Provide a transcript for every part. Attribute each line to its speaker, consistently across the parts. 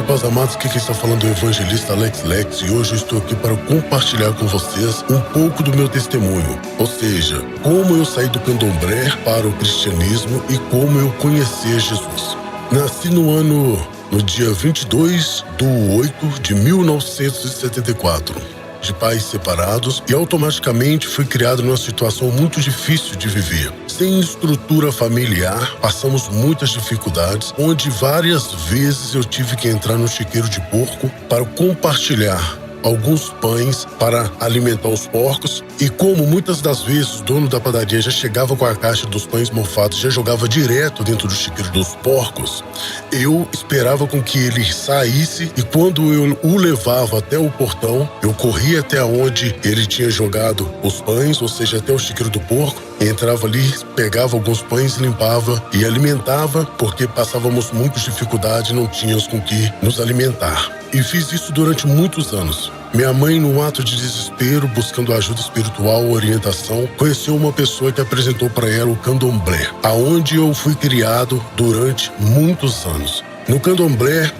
Speaker 1: paz amados, aqui quem está falando é o evangelista Alex Lex e hoje eu estou aqui para compartilhar com vocês um pouco do meu testemunho, ou seja, como eu saí do candomblé para o cristianismo e como eu conheci Jesus. Nasci no dia 22/8/1974. De pais separados e automaticamente fui criado numa situação muito difícil de viver. Sem estrutura familiar, passamos muitas dificuldades, onde várias vezes eu tive que entrar no chiqueiro de porco para compartilhar alguns pães para alimentar os porcos, e como muitas das vezes o dono da padaria já chegava com a caixa dos pães mofados, já jogava direto dentro do chiqueiro dos porcos, eu esperava com que ele saísse, e quando eu o levava até o portão, eu corria até onde ele tinha jogado os pães, ou seja, até o chiqueiro do porco, entrava ali, pegava alguns pães, limpava e alimentava, porque passávamos muitas dificuldades, não tínhamos com que nos alimentar. E fiz isso durante muitos anos. Minha mãe, num ato de desespero, buscando ajuda espiritual, orientação, conheceu uma pessoa que apresentou para ela o candomblé, aonde eu fui criado durante muitos anos. No candomblé,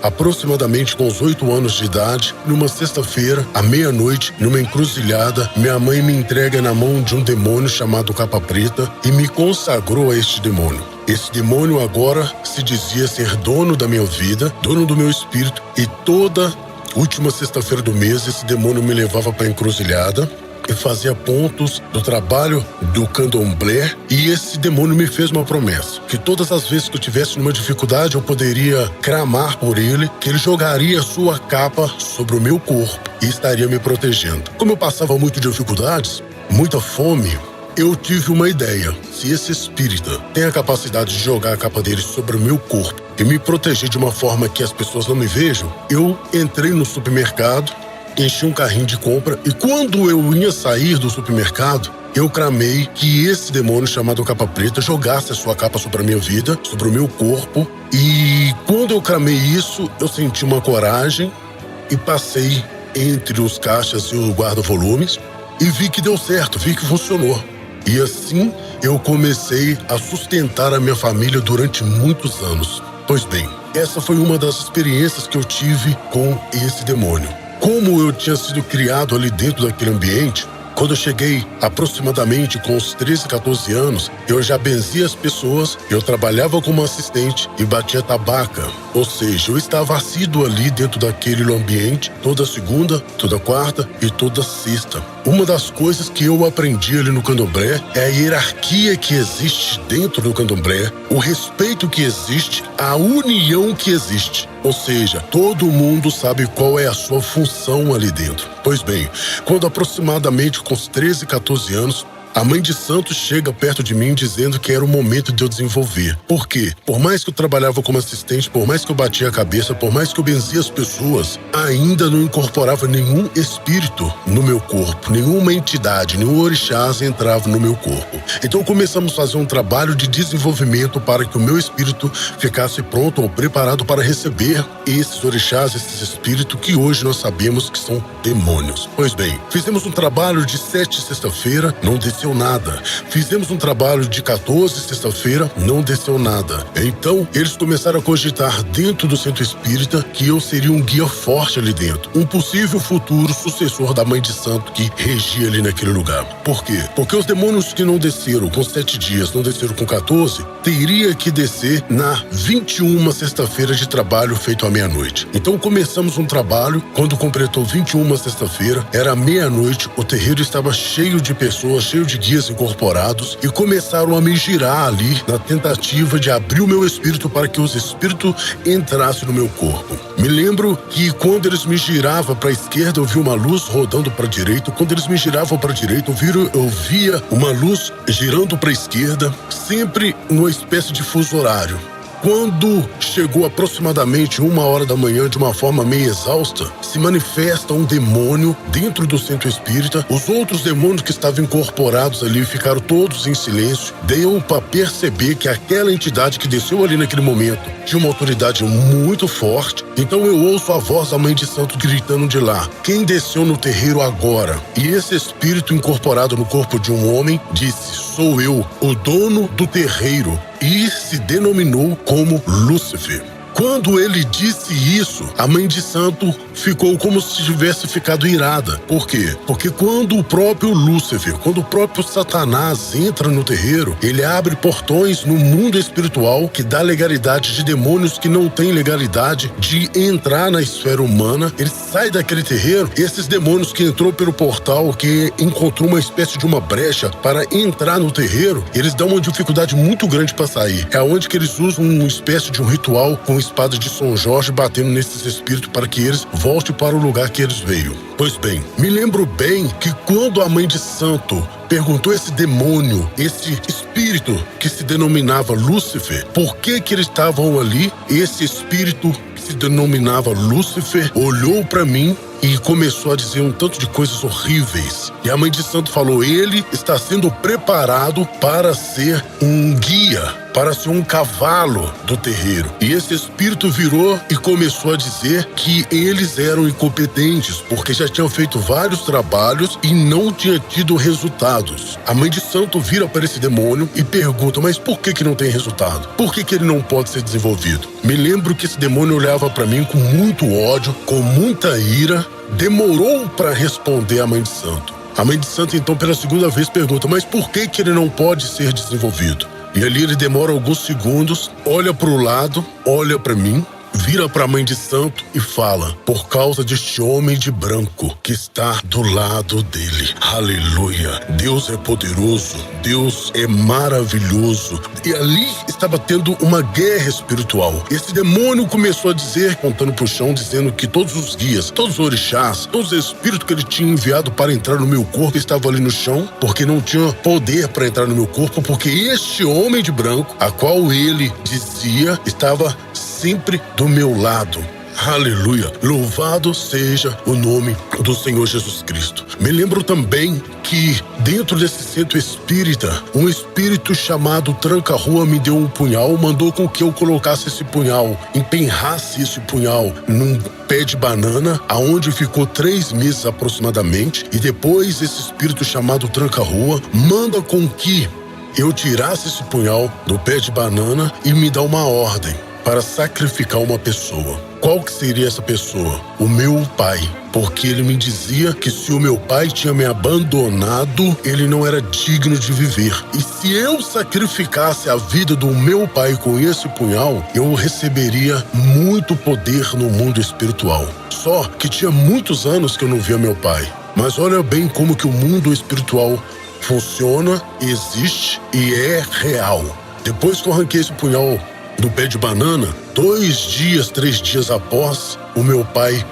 Speaker 1: aproximadamente com os 8 anos de idade, numa sexta-feira, à meia-noite, numa encruzilhada, minha mãe me entrega na mão de um demônio chamado Capa Preta e me consagrou a este demônio. Esse demônio agora se dizia ser dono da minha vida, dono do meu espírito, e toda última sexta-feira do mês esse demônio me levava para a encruzilhada e fazia pontos do trabalho do candomblé, e esse demônio me fez uma promessa, que todas as vezes que eu tivesse numa dificuldade eu poderia clamar por ele, que ele jogaria a sua capa sobre o meu corpo e estaria me protegendo. Como eu passava muitas dificuldades, muita fome, eu tive uma ideia. Se esse espírita tem a capacidade de jogar a capa dele sobre o meu corpo e me proteger de uma forma que as pessoas não me vejam, eu entrei no supermercado, enchi um carrinho de compra, e quando eu ia sair do supermercado, eu clamei que esse demônio chamado Capa Preta jogasse a sua capa sobre a minha vida, sobre o meu corpo. E quando eu clamei isso, eu senti uma coragem e passei entre os caixas e o guarda-volumes e vi que deu certo, vi que funcionou. E assim eu comecei a sustentar a minha família durante muitos anos. Pois bem, essa foi uma das experiências que eu tive com esse demônio. Como eu tinha sido criado ali dentro daquele ambiente, quando eu cheguei aproximadamente com os 13, 14 anos, eu já benzia as pessoas, eu trabalhava como assistente e batia tabaca. Ou seja, eu estava assíduo ali dentro daquele ambiente toda segunda, toda quarta e toda sexta. Uma das coisas que eu aprendi ali no candomblé é a hierarquia que existe dentro do candomblé, o respeito que existe, a união que existe. Ou seja, todo mundo sabe qual é a sua função ali dentro. Pois bem, quando aproximadamente com os 13, 14 anos, a mãe de santo chega perto de mim dizendo que era o momento de eu desenvolver. Por quê? Por mais que eu trabalhava como assistente, por mais que eu batia a cabeça, por mais que eu benzia as pessoas, ainda não incorporava nenhum espírito no meu corpo, nenhuma entidade, nenhum orixás entrava no meu corpo. Então começamos a fazer um trabalho de desenvolvimento para que o meu espírito ficasse pronto ou preparado para receber esses orixás, esses espíritos que hoje nós sabemos que são demônios. Pois bem, fizemos um trabalho de 7 sexta-feira, não desceu nada. Fizemos um trabalho de 14 sexta-feira, não desceu nada. Então, eles começaram a cogitar dentro do centro espírita que eu seria um guia forte ali dentro, um possível futuro sucessor da mãe de santo que regia ali naquele lugar. Por quê? Porque os demônios que não desceram com 7 dias, não desceram com 14, teria que descer na 21ª sexta-feira de trabalho feito à meia-noite. Então, começamos um trabalho, quando completou 21ª sexta-feira, era meia-noite, o terreiro estava cheio de pessoas, cheio de guias incorporados, e começaram a me girar ali na tentativa de abrir o meu espírito para que os espíritos entrassem no meu corpo. Me lembro que quando eles me giravam para a esquerda, eu via uma luz rodando para a direita. Quando eles me giravam para a direita, eu via uma luz girando para a esquerda, sempre numa espécie de fuso horário. Quando chegou aproximadamente 1h da manhã, de uma forma meio exausta, se manifesta um demônio dentro do centro espírita. Os outros demônios que estavam incorporados ali ficaram todos em silêncio. Deu para perceber que aquela entidade que desceu ali naquele momento tinha uma autoridade muito forte. Então eu ouço a voz da mãe de santo gritando de lá: quem desceu no terreiro agora? E esse espírito incorporado no corpo de um homem disse: sou eu, o dono do terreiro. E se denominou como Lúcifer. Quando ele disse isso, a mãe de santo ficou como se tivesse ficado irada. Por quê? Porque quando o próprio Lúcifer, quando o próprio Satanás entra no terreiro, ele abre portões no mundo espiritual que dá legalidade de demônios que não têm legalidade de entrar na esfera humana. Ele sai daquele terreiro e esses demônios que entrou pelo portal, que encontrou uma espécie de uma brecha para entrar no terreiro, eles dão uma dificuldade muito grande para sair. É onde que eles usam uma espécie de um ritual com espada de São Jorge batendo nesses espíritos para que eles voltem para o lugar que eles veio. Pois bem, me lembro bem que quando a mãe de santo perguntou a esse demônio, esse espírito que se denominava Lúcifer, por que eles estavam ali, esse espírito que se denominava Lúcifer olhou para mim e começou a dizer um tanto de coisas horríveis. E a mãe de santo falou, ele está sendo preparado para ser um guia, para ser um cavalo do terreiro. E esse espírito virou e começou a dizer que eles eram incompetentes, porque já tinham feito vários trabalhos e não tinha tido resultados. A mãe de santo vira para esse demônio e pergunta, mas por que não tem resultado? Por que ele não pode ser desenvolvido? Me lembro que esse demônio olhava para mim com muito ódio, com muita ira, demorou para responder a mãe de santo. A mãe de santo, então, pela segunda vez pergunta, mas por que ele não pode ser desenvolvido? E ali ele demora alguns segundos, olha para o lado, olha para mim, vira para a mãe de santo e fala, por causa deste homem de branco que está do lado dele. Aleluia! Deus é poderoso, Deus é maravilhoso. E ali estava tendo uma guerra espiritual. Esse demônio começou a dizer, contando pro chão, dizendo que todos os guias, todos os orixás, todos os espíritos que ele tinha enviado para entrar no meu corpo estavam ali no chão, porque não tinha poder para entrar no meu corpo, porque este homem de branco, a qual ele dizia, estava sempre do meu lado. Aleluia! Louvado seja o nome do Senhor Jesus Cristo. Me lembro também que dentro desse centro espírita, um espírito chamado Tranca-Rua me deu um punhal, mandou com que eu colocasse esse punhal, empenhasse esse punhal num pé de banana, aonde ficou 3 meses aproximadamente, e depois esse espírito chamado Tranca-Rua manda com que eu tirasse esse punhal do pé de banana e me dá uma ordem para sacrificar uma pessoa. Qual que seria essa pessoa? O meu pai. Porque ele me dizia que se o meu pai tinha me abandonado, ele não era digno de viver. E se eu sacrificasse a vida do meu pai com esse punhal, eu receberia muito poder no mundo espiritual. Só que tinha muitos anos que eu não via meu pai. Mas olha bem como que o mundo espiritual funciona, existe e é real. Depois que eu arranquei esse punhal do pé de banana, 2 dias, 3 dias após, o meu pai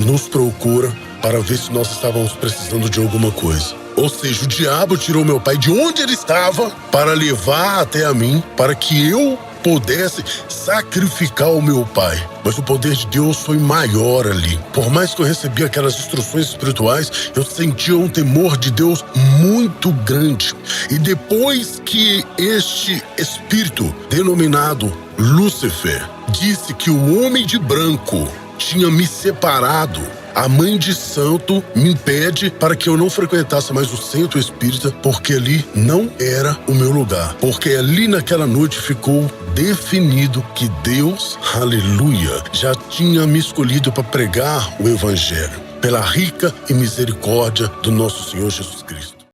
Speaker 1: nos procura para ver se nós estávamos precisando de alguma coisa. Ou seja, o diabo tirou meu pai de onde ele estava para levar até a mim, para que eu pudesse sacrificar o meu pai. Mas o poder de Deus foi maior ali. Por mais que eu recebia aquelas instruções espirituais, eu sentia um temor de Deus muito grande. E depois que este espírito, denominado Lúcifer, disse que o homem de branco tinha me separado, a mãe de santo me impede para que eu não frequentasse mais o centro espírita, porque ali não era o meu lugar. Porque ali naquela noite ficou definido que Deus, aleluia, já tinha me escolhido para pregar o evangelho, pela rica e misericórdia do nosso Senhor Jesus Cristo.